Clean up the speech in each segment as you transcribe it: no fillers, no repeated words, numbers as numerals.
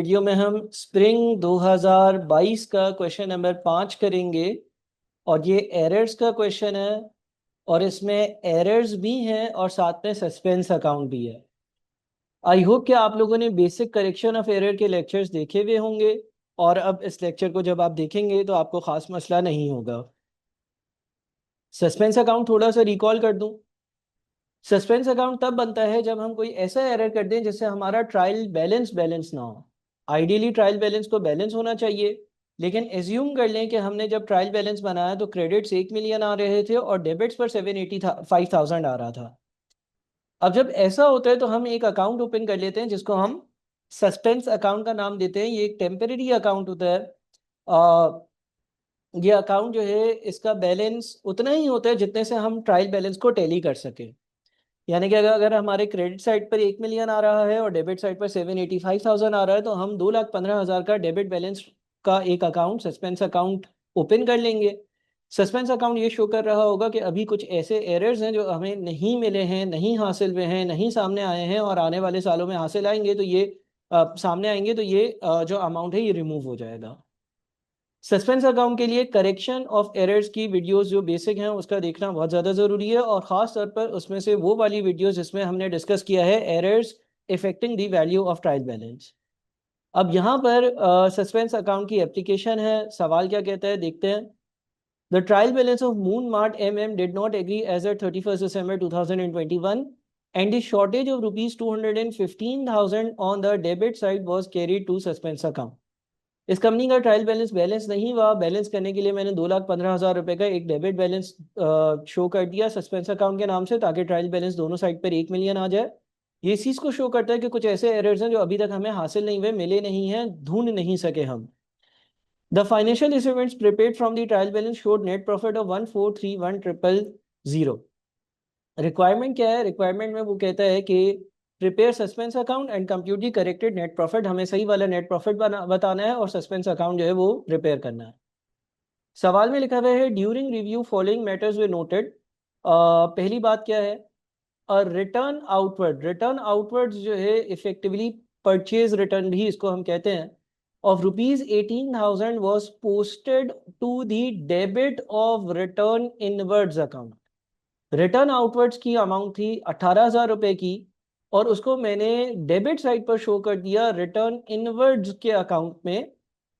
Video में हम spring 2022 का क्वेश्चन नंबर 5 करेंगे और ये एरर्स का क्वेश्चन है और इसमें एरर्स भी हैं और साथ में सस्पेंस अकाउंट भी है। आई होप कि आप लोगों ने बेसिक करेक्शन ऑफ एरर के लेक्चर्स देखे हुए होंगे और अब इस लेक्चर को जब आप देखेंगे तो आपको खास मसला नहीं होगा। सस्पेंस अकाउंट थोड़ा सा रिकॉल कर दूं। सस्पेंस अकाउंट तब बनता है जब हम कोई ऐसा एरर कर दें जिससे हमारा ट्रायल बैलेंस बैलेंस ना हो। आइडियली ट्रायल बैलेंस को बैलेंस होना चाहिए, लेकिन एज्यूम कर लें कि हमने जब ट्रायल बैलेंस बनाया तो क्रेडिट्स 1 मिलियन आ रहे थे और डेबिट्स पर 785,000 आ रहा था। अब जब ऐसा होता है तो हम एक अकाउंट ओपन कर लेते हैं जिसको हम सस्पेंस अकाउंट का नाम देते हैं। ये एक टेम्परेरी अकाउंट होता है। ये अकाउंट जो है इसका बैलेंस उतना ही होता है जितने से हम ट्रायल बैलेंस को टैली कर सके। यानी कि अगर हमारे क्रेडिट साइड पर 1 मिलियन आ रहा है और डेबिट साइड पर 785,000 आ रहा है तो हम 2,15,000 का डेबिट बैलेंस का एक अकाउंट सस्पेंस अकाउंट ओपन कर लेंगे। सस्पेंस अकाउंट ये शो कर रहा होगा कि अभी कुछ ऐसे एरर्स हैं जो हमें नहीं मिले हैं, नहीं हासिल हुए हैं, नहीं सामने आए हैं और आने वाले सालों में हासिल आएंगे तो ये सामने आएंगे तो ये जो अमाउंट है ये रिमूव हो जाएगा। सस्पेंस अकाउंट के लिए करेक्शन ऑफ एरर्स की वीडियोस जो बेसिक हैं उसका देखना बहुत ज़्यादा ज़रूरी है और ख़ास तौर पर उसमें से वो वाली वीडियोस जिसमें हमने डिस्कस किया है errors affecting the value of trial balance. अब यहाँ पर सस्पेंस अकाउंट की एप्लीकेशन है। सवाल क्या कहता है देखते हैं। The trial balance of moon mart MM did not agree as at 31st December 2021 and the shortage of rupees 215,000 on the debit side was carried to suspense account। इस company का ट्रायल बैलेंस बैलेंस नहीं हुआ। Balance करने के लिए मैंने 2,15,000 रुपए का एक डेबिट बैलेंस शो कर दिया सस्पेंस अकाउंट के नाम से ताकि ट्रायल बैलेंस दोनों साइड पर 1 मिलियन आ जाए। ये इस चीज़ को शो करता है कि कुछ ऐसे एरर्स हैं जो अभी तक हमें हासिल नहीं हुए, मिले नहीं हैं, ढूंढ नहीं सके हम। The financial instruments prepared from the trial balance showed net profit of 1,431,000। Requirement क्या है? रिक्वायरमेंट में वो कहता है कि prepare suspense account and compute the corrected net profit. हमें सही वाला नेट प्रॉफिट बताना है और सस्पेंस अकाउंट जो है वो प्रिपेयर करना है। सवाल में लिखा हुआ है ड्यूरिंग रिव्यू फॉलोइंग मैटर्स वे नोटेड। पहली बात क्या है? Return outward. रिटर्न आउटवर्ड जो है इफेक्टिवली परचेज रिटर्न भी इसको हम कहते हैं of ₹18,000 was posted to the debit of return inwards account. Return outwards की अमाउंट थी 18,000 रुपए की और उसको मैंने डेबिट साइड पर शो कर दिया रिटर्न इनवर्ड्स के अकाउंट में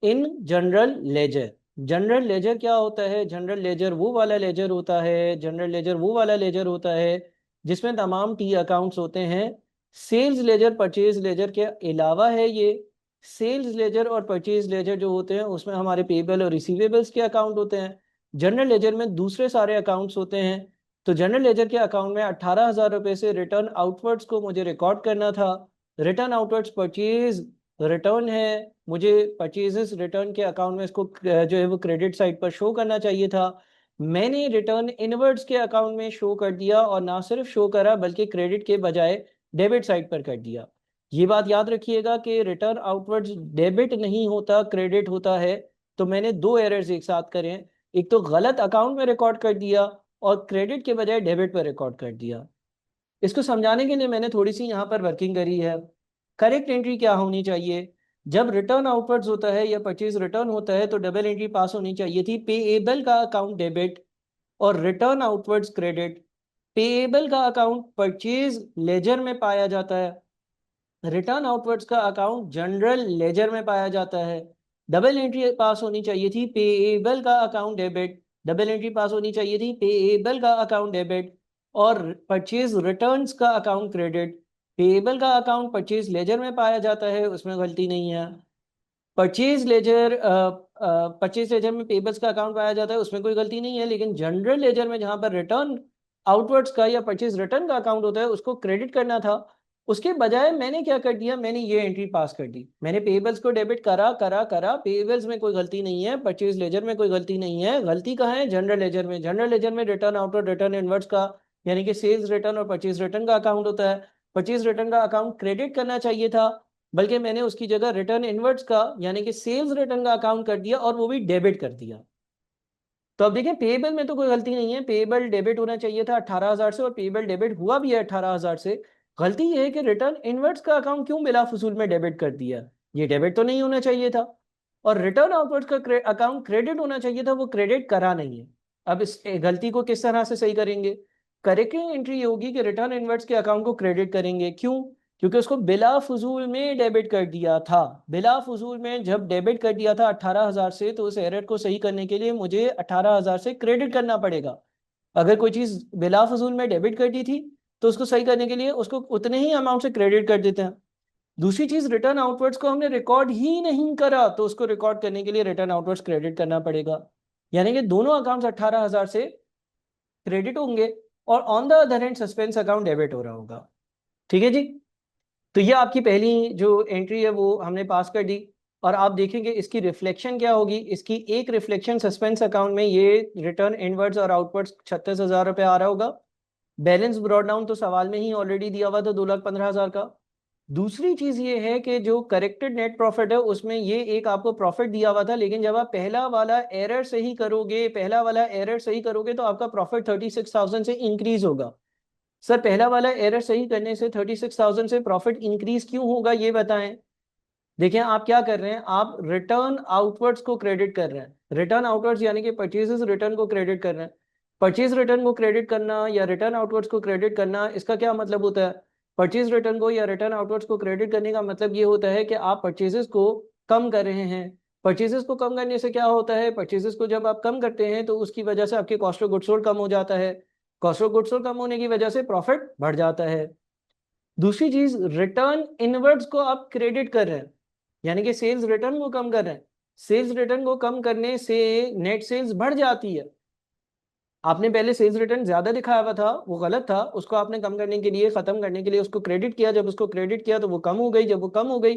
in general ledger. General ledger क्या होता है? जनरल लेजर वो वाला लेजर होता है, जनरल लेजर वो वाला लेजर होता है जिसमें तमाम टी अकाउंट्स होते हैं। सेल्स लेजर परचेज लेजर के अलावा है ये। सेल्स लेजर और परचेज लेजर जो होते हैं उसमें हमारे पेबल और रिसीवेबल्स के अकाउंट होते हैं। जनरल लेजर में दूसरे सारे अकाउंट्स होते हैं। तो जनरल लेजर के अकाउंट में 18,000 रुपए से रिटर्न आउटवर्ड्स को मुझे रिकॉर्ड करना था। रिटर्न आउटवर्ड्स परचेज रिटर्न है, मुझे परचेजेस रिटर्न के अकाउंट में इसको जो है वो क्रेडिट साइड पर शो करना चाहिए था। मैंने रिटर्न इनवर्ड्स के अकाउंट में शो कर दिया और ना सिर्फ शो करा बल्कि क्रेडिट के बजाय डेबिट साइड पर कर दिया। ये बात याद रखिएगा कि रिटर्न आउटवर्ड्स डेबिट नहीं होता, क्रेडिट होता है। तो मैंने दो एरर्स एक साथ करें। एक तो गलत अकाउंट में रिकॉर्ड कर दिया और क्रेडिट के बजाय डेबिट पर रिकॉर्ड कर दिया। इसको समझाने के लिए मैंने थोड़ी सी यहाँ पर वर्किंग करी है। करेक्ट एंट्री क्या होनी चाहिए? जब रिटर्न आउटवर्ड्स होता है या परचेज रिटर्न होता है तो डबल एंट्री पास होनी चाहिए थी। पेएबल का अकाउंट डेबिट और रिटर्न आउटवर्ड्स क्रेडिट। पेएबल का अकाउंट परचेज लेजर में पाया जाता है, रिटर्न आउटवर्ड्स का अकाउंट जनरल लेजर में पाया जाता है। डबल एंट्री पास होनी चाहिए थी पेएबल का अकाउंट डेबिट, डबल एंट्री पास होनी चाहिए थी पेएबल का अकाउंट डेबिट और परचेज रिटर्न्स का अकाउंट क्रेडिट। पेएबल का अकाउंट परचेज लेजर में पाया जाता है, उसमें गलती नहीं है। परचेज लेजर में पेबल्स का अकाउंट पाया जाता है, उसमें कोई गलती नहीं है। लेकिन जनरल लेजर में जहां पर रिटर्न आउटवर्ड्स का या परचेज रिटर्न का अकाउंट होता है उसको क्रेडिट करना था। उसके बजाय मैंने क्या कर दिया? मैंने ये एंट्री पास कर दी। मैंने पेबल्स को डेबिट करा करा करा। पेबल्स में कोई गलती नहीं है, परचेज लेजर में कोई गलती नहीं है। गलती कहाँ है? जनरल लेजर में। जनरल लेजर में रिटर्न आउटवर्ड रिटर्न इनवर्ड्स का यानी कि सेल्स रिटर्न और परचेज रिटर्न का अकाउंट होता है। परचेज रिटर्न का अकाउंट क्रेडिट करना चाहिए था, बल्कि मैंने उसकी जगह रिटर्न इनवर्ड्स का यानी कि सेल्स रिटर्न का अकाउंट कर दिया और वो भी डेबिट कर दिया। तो अब देखिए पेएबल में तो कोई गलती नहीं है, पेएबल डेबिट होना चाहिए था 18,000 से और पेएबल डेबिट हुआ भी है 18,000 से। गलती ये है कि रिटर्न इनवर्ड्स का अकाउंट क्यों बिला फजूल में डेबिट कर दिया। ये डेबिट तो नहीं होना चाहिए था। और रिटर्न आउटवर्ड्स का अकाउंट क्रेडिट होना चाहिए था, वो क्रेडिट करा नहीं है। अब इस गलती को किस तरह से सही करेंगे? करेक्टिंग एंट्री ये होगी कि रिटर्न इनवर्ड्स के अकाउंट को क्रेडिट करेंगे। क्यों? क्योंकि उसको बिला फजूल में डेबिट कर दिया था। बिला फजूल में जब डेबिट कर दिया था 18,000 से, तो उस एरर को सही करने के लिए मुझे 18,000 से क्रेडिट करना पड़ेगा। अगर कोई चीज बिला फजूल में डेबिट कर दी थी, तो उसको सही करने के लिए उसको उतने ही अमाउंट से क्रेडिट कर देते हैं। दूसरी चीज, रिटर्न आउटवर्ड्स को हमने रिकॉर्ड ही नहीं करा, तो उसको रिकॉर्ड करने के लिए रिटर्न आउटवर्ड्स क्रेडिट करना पड़ेगा। यानी कि दोनों अकाउंट्स 18,000 से क्रेडिट होंगे और on the other hand suspense account debit हो रहा होगा। ठीक है जी। तो ये आपकी पहली जो एंट्री है वो हमने पास कर दी। और आप देखेंगे इसकी रिफ्लेक्शन क्या होगी। इसकी एक रिफ्लेक्शन सस्पेंस अकाउंट में ये रिटर्न इनवर्ड्स और आउटवर्ड्स 36,000 रुपये आ रहा होगा। बैलेंस ब्रॉड डाउन तो सवाल में ही ऑलरेडी दिया हुआ था 2,15,000 का। दूसरी चीज ये है कि जो करेक्टेड नेट प्रॉफिट है उसमें ये एक आपको प्रॉफिट दिया हुआ था, लेकिन जब आप पहला वाला एरर सही करोगे, तो आपका प्रॉफिट 36,000 से इंक्रीज होगा। सर पहला वाला एरर सही करने से 36,000 से प्रॉफिट इंक्रीज क्यों होगा, ये बताएं। देखिए आप क्या कर रहे हैं, आप रिटर्न आउटवर्ड्स को क्रेडिट कर रहे हैं। रिटर्न आउटवर्ड्स यानी कि परचेजेस रिटर्न को क्रेडिट कर रहे हैं। परचेज रिटर्न को क्रेडिट करना या रिटर्न आउटवर्ड्स को क्रेडिट करना, इसका क्या मतलब होता है? परचेज रिटर्न को या रिटर्न आउटवर्ड्स को क्रेडिट करने का मतलब ये होता है कि आप परचेजेस को कम कर रहे हैं। परचेजेस को कम करने से क्या होता है? परचेजेस को जब आप कम करते हैं तो उसकी वजह से आपके कॉस्ट ऑफ गुड्स सोल्ड कम हो जाता है। कॉस्ट ऑफ गुड्स सोल्ड कम होने की वजह से प्रॉफिट बढ़ जाता है। दूसरी चीज, रिटर्न इनवर्ड्स को आप क्रेडिट कर रहे हैं, यानी कि सेल्स रिटर्न को कम कर रहे हैं। सेल्स रिटर्न को कम करने से नेट सेल्स बढ़ जाती है। आपने पहले सेल्स रिटर्न ज्यादा दिखाया हुआ था, वो गलत था, उसको आपने कम करने के लिए, खत्म करने के लिए उसको क्रेडिट किया। जब उसको क्रेडिट किया तो वो कम हो गई, जब वो कम हो गई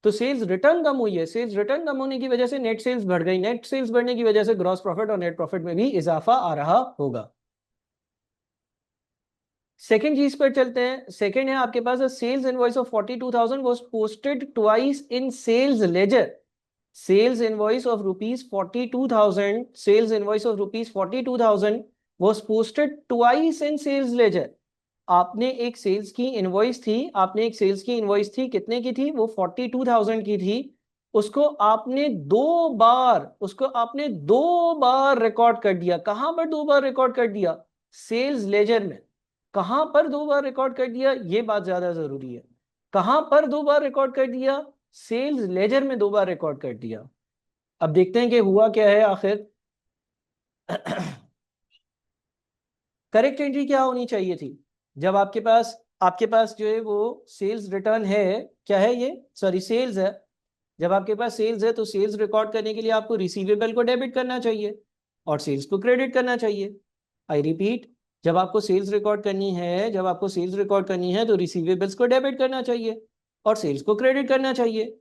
तो सेल्स रिटर्न कम हुई है। सेल्स रिटर्न कम होने की वजह से नेट सेल्स बढ़ गई। नेट सेल्स बढ़ने की वजह से ग्रॉस प्रॉफिट और नेट प्रॉफिट में भी इजाफा आ रहा होगा। सेकेंड चीज पर चलते हैं। सेकेंड है आपके पास sales invoice of 42,000 was posted twice in sales ledger. Sales invoice of rupees 42,000, sales invoice of rupees 42,000 was posted twice in sales ledger. आपने एक सेल्स की इनवॉइस थी, कितने की थी? वो 42,000 की थी। उसको आपने दो बार रिकॉर्ड कर दिया। कहां पर दो बार रिकॉर्ड कर दिया? सेल्स लेजर में। कहां पर दो बार रिकॉर्ड कर दिया, ये बात ज्यादा जरूरी है। कहां पर दो बार रिकॉर्ड कर दिया? सेल्स लेजर में दो बार रिकॉर्ड कर दिया। अब देखते हैं कि हुआ क्या है आखिर। करेक्ट एंट्री क्या होनी चाहिए थी? जब आपके पास जो है वो सेल्स रिटर्न है, क्या है ये, सॉरी सेल्स है। जब आपके पास सेल्स है तो सेल्स रिकॉर्ड करने के लिए आपको रिसीवेबल को डेबिट करना चाहिए और सेल्स को क्रेडिट करना चाहिए। आई रिपीट, जब आपको सेल्स रिकॉर्ड करनी है तो रिसीवेबल्स को डेबिट करना चाहिए और सेल्स को क्रेडिट करना चाहिए।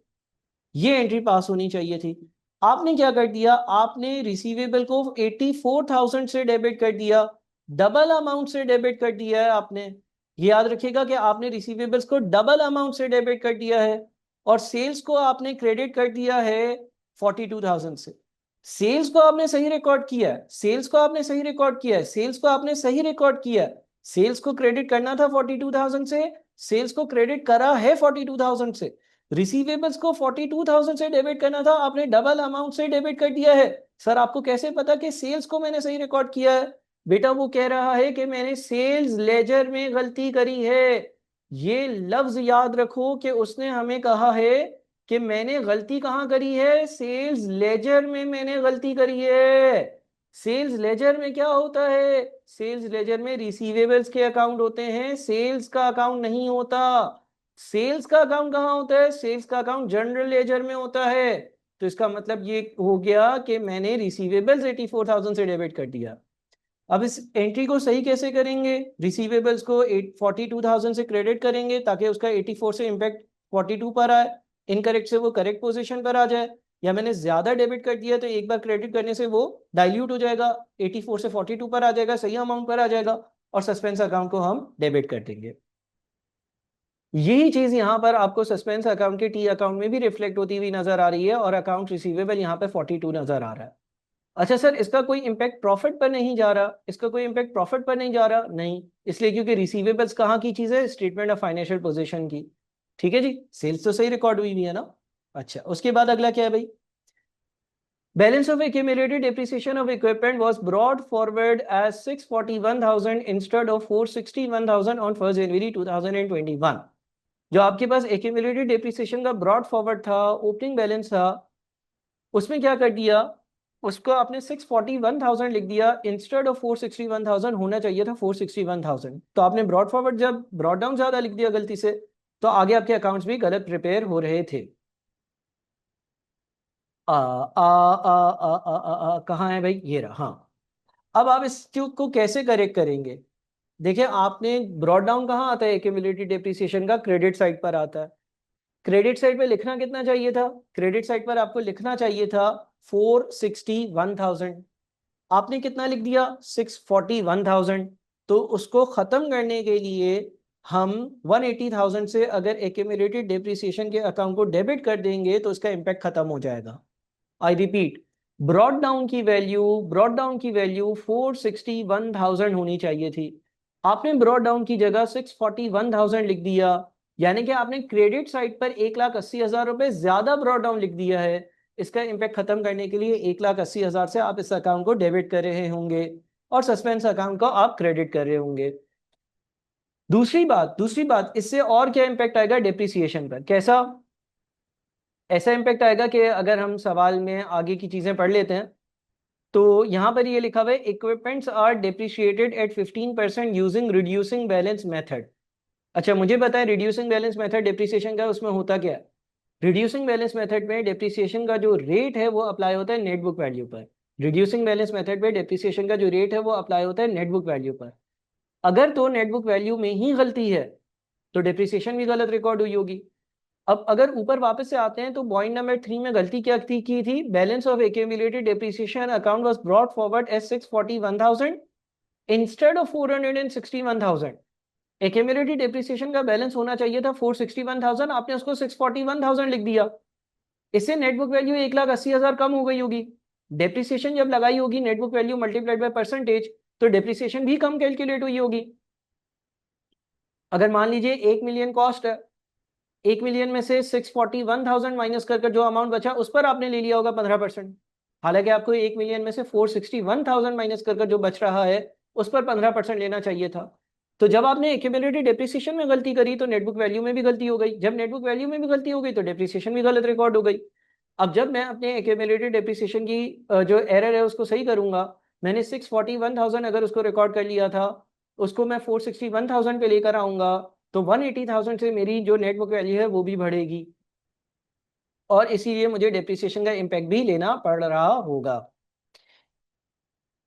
ये एंट्री पास होनी चाहिए थी। आपने क्या कर दिया? आपने रिसीवेबल को 84,000 से डेबिट कर दिया, डबल अमाउंट से डेबिट कर दिया है आपने। ये याद रखिएगा कि आपने रिसीवेबल्स को डबल अमाउंट से डेबिट कर दिया है और सेल्स को आपने क्रेडिट कर दिया है 42,000 से। सेल्स को आपने सही रिकॉर्ड किया है, सेल्स को आपने सही रिकॉर्ड किया है, सेल्स को आपने सही रिकॉर्ड किया है। सेल्स को क्रेडिट करना था 42,000 से, सेल्स को क्रेडिट करा है 42,000 से। रिसीवेबल्स को 42,000 से डेबिट करना था, आपने डबल अमाउंट से डेबिट कर दिया है। सर आपको कैसे पता कि सेल्स को मैंने सही रिकॉर्ड किया है? बेटा वो कह रहा है कि मैंने सेल्स लेजर में गलती करी है। ये लफ्ज याद रखो कि उसने हमें कहा है कि मैंने गलती कहां करी है? सेल्स लेजर में मैंने गलती करी है। सेल्स लेजर में क्या होता है? सेल्स लेजर में रिसीवेबल्स के अकाउंट होते हैं, सेल्स का अकाउंट नहीं होता। सेल्स का अकाउंट कहाँ होता है? सेल्स का अकाउंट जनरल लेजर में होता है। तो इसका मतलब ये हो गया कि मैंने रिसीवेबल्स 84,000 से डेबिट कर दिया। अब इस एंट्री को सही कैसे करेंगे? रिसीवेबल्स को 42,000 से क्रेडिट करेंगे ताकि उसका 84 से इम्पैक्ट 42 पर आए, इनकरेक्ट से वो करेक्ट पोजीशन पर आ जाए। या मैंने ज्यादा डेबिट कर दिया तो एक बार क्रेडिट करने से वो डाइल्यूट हो जाएगा, 84 से 42 पर आ जाएगा, सही अमाउंट पर आ जाएगा और सस्पेंस अकाउंट को हम डेबिट कर देंगे। यही चीज यहाँ पर आपको सस्पेंस अकाउंट के टी अकाउंट में भी रिफ्लेक्ट होती हुई नजर आ रही है और अकाउंट रिसीवेबल यहाँ पे 42 नजर आ रहा है। अच्छा सर इसका कोई इम्पैक्ट प्रॉफिट पर नहीं जा रहा? इसका कोई इम्पैक्ट प्रॉफिट पर नहीं जा रहा? नहीं, इसलिए क्योंकि रिसीवेबल्स कहाँ की चीज है? स्टेटमेंट ऑफ फाइनेंशियल पोजीशन की। ठीक है जी, सेल्स तो सही रिकॉर्ड हुई है ना। अच्छा, उसके बाद अगला क्या है भाई? Balance of accumulated depreciation of equipment was brought forward as 641,000 instead of 461,000 on 1st January 2021. जो आपके पास accumulated depreciation का brought forward था, opening balance था, उसमें क्या कर दिया? उसको आपने 641,000 लिख दिया, इंस्टेड ऑफ 461,000 होना चाहिए था 461,000। तो आपने ब्रॉड फॉरवर्ड जब ब्रॉड डाउन ज्यादा लिख दिया गलती से, तो आगे आपके अकाउंट्स भी गलत प्रिपेयर हो रहे थे। कहाँ है भाई? ये रहा। हाँ, अब आप इस चीज को कैसे करेक्ट करेंगे? देखिए, आपने ब्रॉड डाउन कहाँ आता है एक्यूमुलेटेड डेप्रिसिएशन का? क्रेडिट साइड पर आता है। क्रेडिट साइड पे लिखना कितना चाहिए था? क्रेडिट साइड पर आपको लिखना चाहिए था 461,000। आपने कितना लिख दिया? 641,000। तो उसको खत्म करने के लिए हम 180,000 से अगर एक्यूमुलेटेड डेप्रिसिएशन के अकाउंट को डेबिट कर देंगे तो उसका इम्पैक्ट खत्म हो जाएगा। आई रिपीट, ब्रॉड डाउन की वैल्यू 461,000 होनी चाहिए थी। आपने ब्रॉड डाउन की जगह 641,000 लिख दिया, यानी कि आपने क्रेडिट साइड पर 1,80,000 रुपए ज्यादा ब्रॉड डाउन लिख दिया है। इसका इम्पैक्ट खत्म करने के लिए 1,80,000 से आप इस अकाउंट को डेबिट कर रहे होंगे और सस्पेंस अकाउंट को आप क्रेडिट कर रहे होंगे। दूसरी बात इससे और क्या इम्पैक्ट आएगा डेप्रिसिएशन पर? कैसा? ऐसा इम्पैक्ट आएगा कि अगर हम सवाल में आगे की चीजें पढ़ लेते हैं तो यहां पर ये लिखा हुआ है, equipments are depreciated at 15% using reducing balance method. अच्छा, मुझे बताएं रिड्यूसिंग बैलेंस मेथड डिप्रिसिएशन का उसमें होता क्या है? रिड्यूसिंग बैलेंस मेथड में डिप्रिसिएशन का जो रेट है वो अप्लाई होता है नेट बुक वैल्यू पर। रिड्यूसिंग बैलेंस मेथड में डिप्रिसिएशन का जो रेट है वो अप्लाई होता है नेट बुक वैल्यू पर। अगर तो नेट बुक वैल्यू में ही गलती है तो डिप्रिसिएशन भी गलत रिकॉर्ड हुई होगी। अब अगर ऊपर वापस से आते हैं तो पॉइंट नंबर 3 में गलती क्या थी की थी? Balance of accumulated depreciation account was brought forward as 641,000 instead of 461,000। Accumulated depreciation का बैलेंस होना चाहिए था 461,000, आपने उसको 641,000 लिख दिया। इससे नेटबुक वैल्यू 1,80,000 कम हो गई होगी। डेप्रिसिएशन जब लगाई होगी net book value multiplied by percentage, तो डेप्रिसिएशन भी कम कैलकुलेट हुई होगी। अगर मान लीजिए 1 मिलियन कॉस्ट है, 1 मिलियन में से 641,000 माइनस कर जो अमाउंट बचा उस पर आपने ले लिया होगा 15%। हालांकि आपको 1 मिलियन में से 461,000 माइनस कर जो बच रहा है उस पर 15% लेना चाहिए था। तो जब आपने एक्यूमुलेटेड डेप्रिसिएशन में गलती करी तो नेटबुक वैल्यू में भी गलती हो गई। जब नेटबुक वैल्यू में भी गलती हो गई तो डेप्रिसिएशन भी गलत रिकॉर्ड हो गई। अब जब मैं अपने एक्यूमुलेटेड डेप्रिसिएशन की जो एरर है उसको सही करूंगा, मैंने 641,000 अगर उसको रिकॉर्ड कर लिया था, उसको मैं 461,000 पे लेकर आऊंगा तो 180,000 से मेरी जो नेट बुक वैल्यू है वो भी बढ़ेगी और इसीलिए मुझे डेप्रिसिएशन का इम्पैक्ट भी लेना पड़ रहा होगा।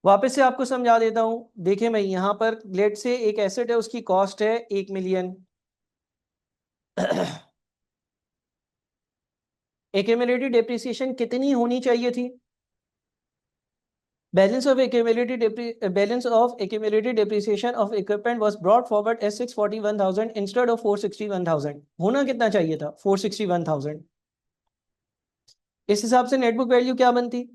वापस से आपको समझा देता हूं। देखिए मैं यहां पर लेट से एक एसेट है, उसकी कॉस्ट है 1 मिलियन। एक्यूमुलेटेड डेप्रिसिएशन कितनी होनी चाहिए थी? Balance of accumulated depreciation of equipment was brought forward as 641,000 instead of 461,000। होना कितना चाहिए था? 461,000। इस हिसाब से नेटबुक वैल्यू क्या बनती?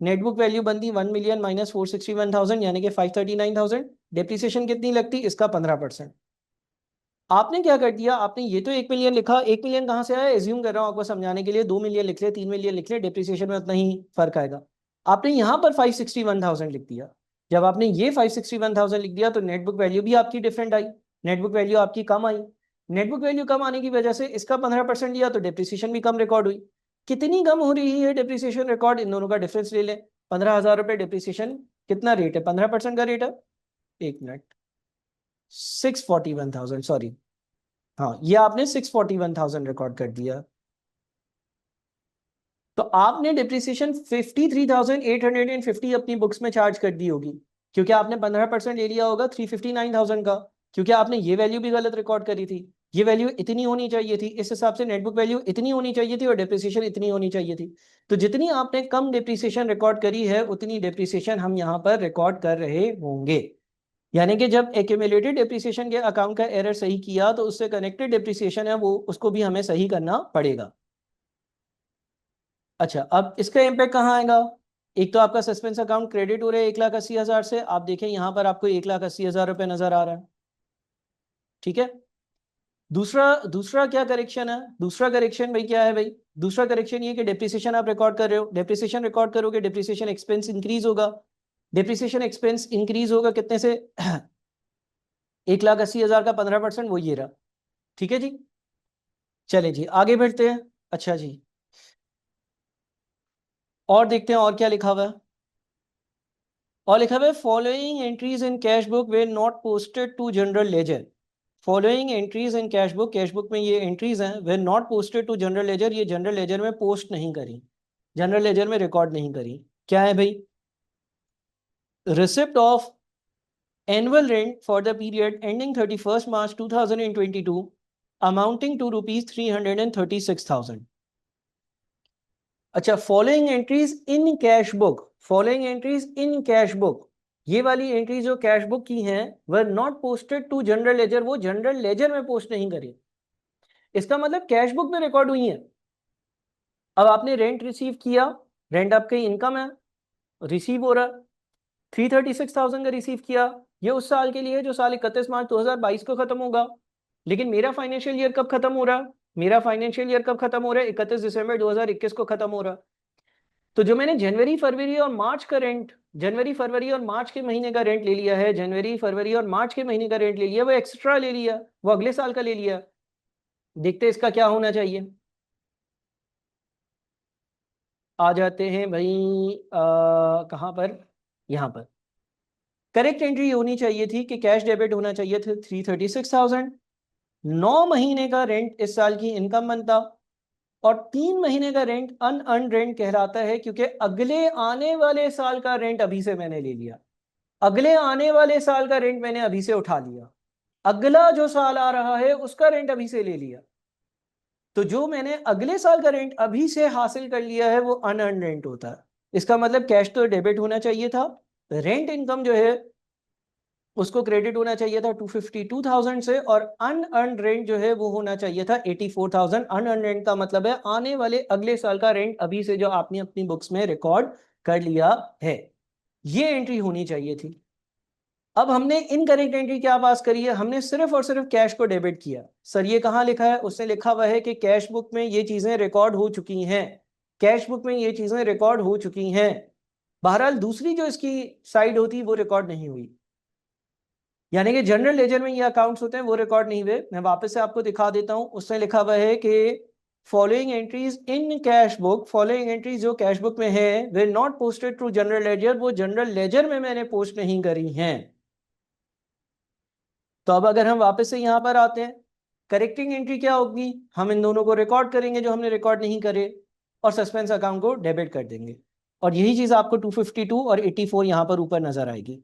नेटबुक वैल्यू बनती 1 मिलियन माइनस 461,000 यानी कि 539,000। डेप्रिसिएशन कितनी लगती? इसका 15%। आपने क्या कर दिया? आपने ये तो 1 मिलियन लिखा, 1 मिलियन कहाँ से आया? एज्यूम कर रहा हूँ आपको समझाने के लिए, 2 मिलियन लिख ले, 3 मिलियन लिख ले, डेप्रिसिएशन में उतना ही फर्क आएगा। आपने यहाँ पर 561,000 लिख दिया। जब आपने ये 561,000 लिख दिया तो नेटबुक वैल्यू भी आपकी डिफरेंट आई, नेटबुक वैल्यू आपकी कम आई। नेटबुक वैल्यू कम आने की वजह से इसका 15% लिया तो डेप्रिसिएशन भी कम रिकॉर्ड हुई। कितनी कम हो रही है डेप्रिसिएशन रिकॉर्ड? इन दोनों का डिफरेंस ले लें। 15,000 रुपये डेप्रिसिएशन, कितना रेट है? 15% का रेट है, एक मिनट, 641,000, सॉरी, हाँ ये आपने 641,000 रिकॉर्ड कर दिया। तो आपने डिप्रिसिएशन 53,850 अपनी बुक्स में चार्ज कर दी होगी, क्योंकि आपने 15% ले लिया होगा 359,000 का, क्योंकि आपने ये वैल्यू भी गलत रिकॉर्ड करी थी। ये वैल्यू इतनी होनी चाहिए थी, इस हिसाब से नेटबुक वैल्यू इतनी होनी चाहिए थी और डिप्रिसिएशन इतनी होनी चाहिए थी। तो जितनी आपने कम डिप्रिसिएशन रिकॉर्ड करी है उतनी डिप्रिसिएशन हम यहाँ पर रिकॉर्ड कर रहे होंगे। यानी कि जब एक्यूमुलेटेड डिप्रिसिएशन के अकाउंट का एरर सही किया तो उससे कनेक्टेड डिप्रिसिएशन है वो, उसको भी हमें सही करना पड़ेगा। अच्छा, अब इसका इम्पैक्ट कहाँ आएगा? एक तो आपका सस्पेंस अकाउंट क्रेडिट हो रहा है 1,80,000 से, आप देखें यहाँ पर आपको 1,80,000 रुपये नजर आ रहा है, ठीक है। दूसरा दूसरा क्या करेक्शन है, दूसरा करेक्शन भाई क्या है भाई, दूसरा करेक्शन ये कि डेप्रिसिएशन आप रिकॉर्ड कर रहे हो, डेप्रिसिएशन रिकॉर्ड करोगे, डेप्रिसिएशन एक्सपेंस इंक्रीज होगा, डेप्रिसिएशन एक्सपेंस इंक्रीज होगा कितने से 1,80,000 का 15%, वो ये रहा। ठीक है जी, चले जी आगे बढ़ते हैं। अच्छा जी, और देखते हैं और क्या लिखा हुआ है। और लिखा हुआ है following entries in cash book were not posted to general ledger. Following entries in cash book, cash book में ये एंट्रीज हैं, were not posted to general ledger, ये जनरल लेजर में पोस्ट नहीं करी, जनरल लेजर में रिकॉर्ड नहीं करी। क्या है भाई, receipt of annual rent for the period ending 31 March 2022 amounting to ₹336,000। अच्छा, following entries in cash book, following entries in cash book, ये वाली एंट्रीज जो कैश बुक की हैं वह not posted to general ledger, वो जनरल लेजर में post नहीं करी। इसका मतलब कैश बुक में रिकॉर्ड हुई है। अब आपने रेंट रिसीव किया, रेंट आपके इनकम है, रिसीव हो रहा, 336,000 का रिसीव किया, ये उस साल के लिए जो साल 31 मार्च 2022 को खत्म होगा। लेकिन मेरा फाइनेंशियल ईयर कब खत्म हो रहा, मेरा फाइनेंशियल ईयर कब खत्म हो रहा है, 31 दिसंबर 2021 को खत्म हो रहा। तो जो मैंने जनवरी फरवरी और मार्च का रेंट, जनवरी फरवरी और मार्च के महीने का रेंट ले लिया है, जनवरी फरवरी और मार्च के महीने का रेंट ले लिया, वो एक्स्ट्रा ले लिया, वो अगले साल का ले लिया। देखते इसका क्या होना चाहिए। आ जाते हैं भाई कहाँ पर, यहाँ पर। करेक्ट एंट्री होनी चाहिए थी कि कैश डेबिट होना चाहिए था 336,000, 9 महीने का रेंट इस साल की इनकम बनता, और 3 महीने का रेंट अनअर्न रेंट कहलाता है, क्योंकि अगले आने वाले साल का रेंट अभी से मैंने ले लिया, अगले आने वाले साल का रेंट मैंने अभी से उठा लिया, अगला जो साल आ रहा है उसका रेंट अभी से ले लिया। तो जो मैंने अगले साल का रेंट अभी से हासिल कर लिया है वो अनअर्न रेंट होता है। इसका मतलब कैश तो डेबिट होना चाहिए था, रेंट इनकम जो है उसको क्रेडिट होना चाहिए था 252,000 से, और अनअर्न रेंट जो है वो होना चाहिए था 84,000। अनअर्न रेंट का मतलब है आने वाले अगले साल का रेंट अभी से जो आपने अपनी बुक्स में रिकॉर्ड कर लिया है, ये एंट्री होनी चाहिए थी। अब हमने इनकरेक्ट एंट्री क्या पास करी है, हमने सिर्फ और सिर्फ कैश को डेबिट किया। सर ये कहाँ लिखा है, उसने लिखा हुआ है कि कैश बुक में ये चीजें रिकॉर्ड हो चुकी हैं, कैश बुक में ये चीजें रिकॉर्ड हो चुकी हैं। बहरहाल दूसरी जो इसकी साइड होती वो रिकॉर्ड नहीं हुई, यानी कि जनरल लेजर में ये अकाउंट्स होते हैं वो रिकॉर्ड नहीं हुए। मैं वापस से आपको दिखा देता हूं, उसने लिखा हुआ है कि following entries in cash book, following entries जो कैश बुक में है were not posted to general ledger, वो जनरल लेजर में मैंने पोस्ट नहीं करी हैं। तो अब अगर हम वापस से यहां पर आते हैं, करेक्टिंग एंट्री क्या होगी, हम इन दोनों को रिकॉर्ड करेंगे जो हमने रिकॉर्ड नहीं करे, और सस्पेंस अकाउंट को डेबिट कर देंगे, और यही चीज आपको 252 और 84 यहां पर ऊपर नजर आएगी।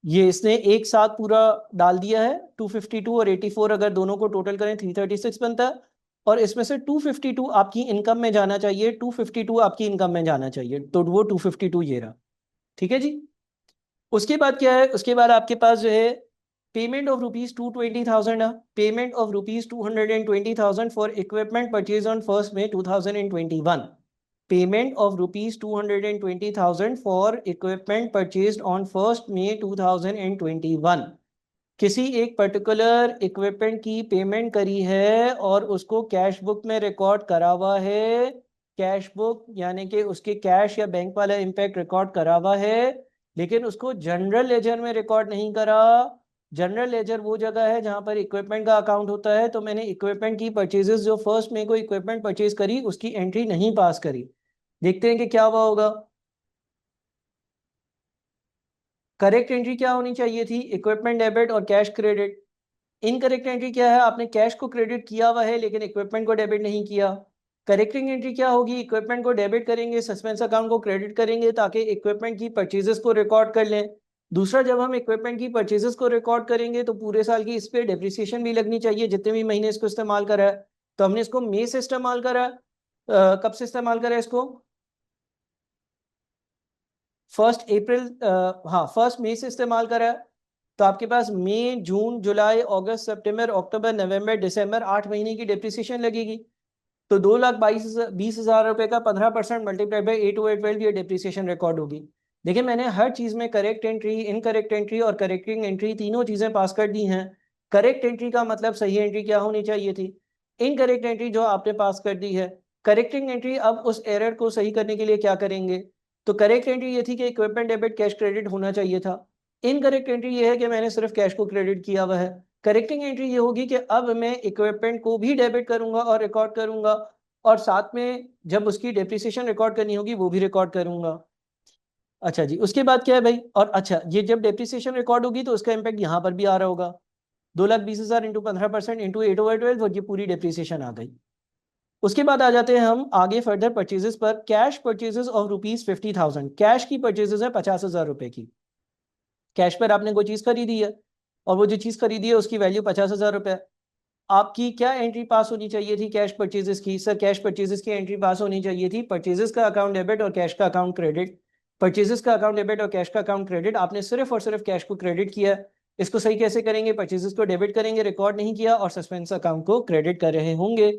ये इसने एक साथ पूरा डाल दिया है, 252 और 84 अगर दोनों को टोटल करें 336 बनता है, और इसमें से 252 आपकी इनकम में जाना चाहिए, 252 आपकी इनकम में जाना चाहिए, तो वो 252 ये रहा। ठीक है जी, उसके बाद क्या है, उसके बाद आपके पास जो है पेमेंट ऑफ ₹220,000 है, payment of ₹220,000 for equipment purchase on 1 May 2021, payment of ₹220,000 for equipment purchase on 1 May 2021। किसी एक पर्टिकुलर इक्विपमेंट की पेमेंट करी है और उसको कैश बुक में रिकॉर्ड करा हुआ है, कैश बुक यानी कि उसके कैश या बैंक वाला इम्पैक्ट रिकॉर्ड करा हुआ है, लेकिन उसको जनरल लेजर में रिकॉर्ड नहीं करा। जनरल लेजर वो जगह है जहां पर इक्विपमेंट का अकाउंट होता है, तो मैंने इक्विपमेंट की परचेजेस जो 1 मई को इक्विपमेंट परचेज करी उसकी एंट्री नहीं पास करी। देखते हैं कि क्या हुआ होगा। करेक्ट एंट्री क्या होनी चाहिए थी, इक्विपमेंट डेबिट और कैश क्रेडिट। इनकरेक्ट एंट्री क्या है, आपने कैश को क्रेडिट किया हुआ है लेकिन इक्विपमेंट को डेबिट नहीं किया। करेक्टिंग एंट्री क्या होगी, इक्विपमेंट को डेबिट करेंगे, सस्पेंस अकाउंट को क्रेडिट करेंगे ताकि इक्विपमेंट की परचेजेस को रिकॉर्ड कर लें। दूसरा, जब हम इक्विपमेंट की परचेजेस को रिकॉर्ड करेंगे तो पूरे साल की इस पर डिप्रिसिएशन भी लगनी चाहिए, जितने भी महीने इसको इस्तेमाल करा है। तो हमने इसको मई से इस्तेमाल करा, कब से इस्तेमाल करा इसको, 1 अप्रैल, हाँ 1 मई से इस्तेमाल करा है। तो आपके पास मई, जून, जुलाई, अगस्त, सितंबर, अक्टूबर, नवंबर, दिसंबर 8 महीने की डिप्रिसिएशन लगेगी। तो 2,22,20,000 रुपए का 15% मल्टीप्लाई बाई 8/12 ये डिप्रिसिएशन रिकॉर्ड होगी। देखिए मैंने हर चीज़ में करेक्ट एंट्री, इनकरेक्ट एंट्री और करेक्टिंग एंट्री तीनों चीज़ें पास कर दी हैं। करेक्ट एंट्री का मतलब सही एंट्री क्या होनी चाहिए थी, इनकरेक्ट एंट्री जो आपने पास कर दी है। करेक्टिंग एंट्री, अब उस एरर को सही करने के लिए क्या करेंगे, तो करेक्ट एंट्री ये थी कि इक्विपमेंट डेबिट कैश क्रेडिट होना चाहिए था। इनकरेक्ट एंट्री ये है कि मैंने सिर्फ कैश को क्रेडिट किया हुआ है। करेक्टिंग एंट्री ये होगी कि अब मैं इक्विपमेंट को भी डेबिट करूंगा और रिकॉर्ड करूंगा, और साथ में जब उसकी डेप्रिसिएशन रिकॉर्ड करनी होगी वो भी रिकॉर्ड करूंगा। अच्छा जी, उसके बाद क्या है भाई, और अच्छा ये जब डेप्रिसिएशन रिकॉर्ड होगी तो उसका इम्पैक्ट यहाँ पर भी आ रहा होगा। 2,20,000 इंटू 15% इंटू 8/12 और ये पूरी डेप्रिसिएशन आ गई। उसके बाद आ जाते हैं हम आगे फर्दर परचेजेस पर। कैश परचेजेस ऑफ ₹50,000, कैश की परचेजेस है 50,000 रुपए की। कैश पर आपने कोई चीज़ खरीदी है और वो जो चीज़ खरीदी है उसकी वैल्यू 50,000 रुपए। आपकी क्या एंट्री पास होनी चाहिए थी कैश परचेजेस की, सर कैश परचेजेस की एंट्री पास होनी चाहिए थी परचेजेस का अकाउंट डेबिट और कैश का अकाउंट क्रेडिट। परचेजेस का अकाउंट डेबिट और कैश का अकाउंट क्रेडिट, आपने सिर्फ और सिर्फ कैश को क्रेडिट किया। इसको सही कैसे करेंगे, परचेजेस को डेबिट करेंगे, रिकॉर्ड नहीं किया, और सस्पेंस अकाउंट को क्रेडिट कर रहे होंगे।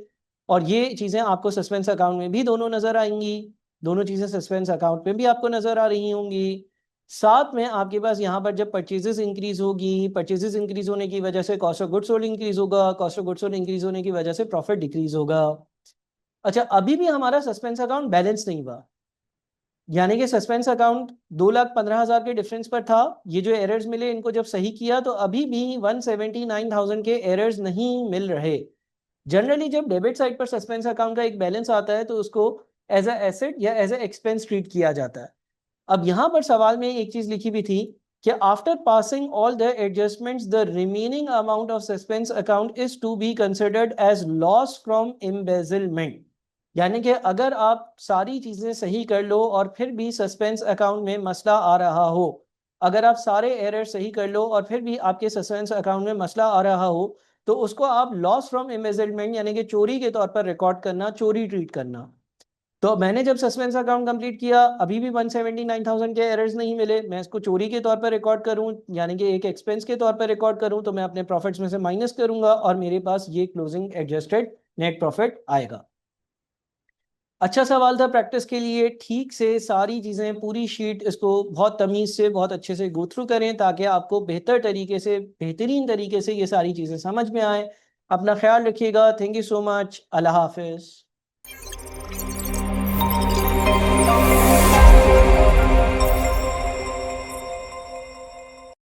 और ये चीज़ें आपको सस्पेंस अकाउंट में भी दोनों नजर आएंगी, दोनों चीज़ें सस्पेंस अकाउंट में भी आपको नजर आ रही होंगी। साथ में आपके पास यहाँ पर जब परचेजेस इंक्रीज होगी, परचेजेस इंक्रीज होने की वजह से cost of goods sold increase होगा, cost of goods sold increase होने की वजह से प्रॉफिट डिक्रीज होगा। अच्छा, अभी भी हमारा सस्पेंस अकाउंट बैलेंस नहीं हुआ, यानी कि सस्पेंस अकाउंट 2,15,000 के डिफरेंस पर था। ये जो एरर्स मिले इनको जब सही किया तो अभी भी 179,000 के एरर्स नहीं मिल रहे। जनरली जब डेबिट साइड पर सस्पेंस अकाउंट का एक बैलेंस आता है तो उसको एज अ एसेट या एज अ एक्सपेंस ट्रीट किया जाता है। अब यहां पर सवाल में एक चीज लिखी भी थी कि after passing all the adjustments the remaining amount of suspense account is to be considered as loss from embezzlement. यानी कि अगर आप सारी चीजें सही कर लो और फिर भी सस्पेंस अकाउंट में मसला आ रहा हो, अगर आप सारे एरर सही कर लो और फिर भी आपके सस्पेंस अकाउंट में मसला आ रहा हो, तो उसको आप लॉस फ्रॉम एम्बेजलमेंट यानी कि चोरी के तौर पर रिकॉर्ड करना, चोरी ट्रीट करना। तो मैंने जब सस्पेंस अकाउंट कंप्लीट किया अभी भी 179,000 के एरर्स नहीं मिले, मैं इसको चोरी के तौर पर रिकॉर्ड करूं यानी कि एक एक्सपेंस के तौर पर रिकॉर्ड करूं तो मैं अपने प्रॉफिट्स में से माइनस करूंगा और मेरे पास ये क्लोजिंग एडजस्टेड नेट प्रॉफिट आएगा। अच्छा सवाल था प्रैक्टिस के लिए, ठीक से सारी चीज़ें पूरी शीट इसको बहुत तमीज़ से बहुत अच्छे से गो थ्रू करें ताकि आपको बेहतर तरीके से, बेहतरीन तरीके से ये सारी चीज़ें समझ में आए। अपना ख्याल रखिएगा। Thank you so much. अल्लाह हाफिज़।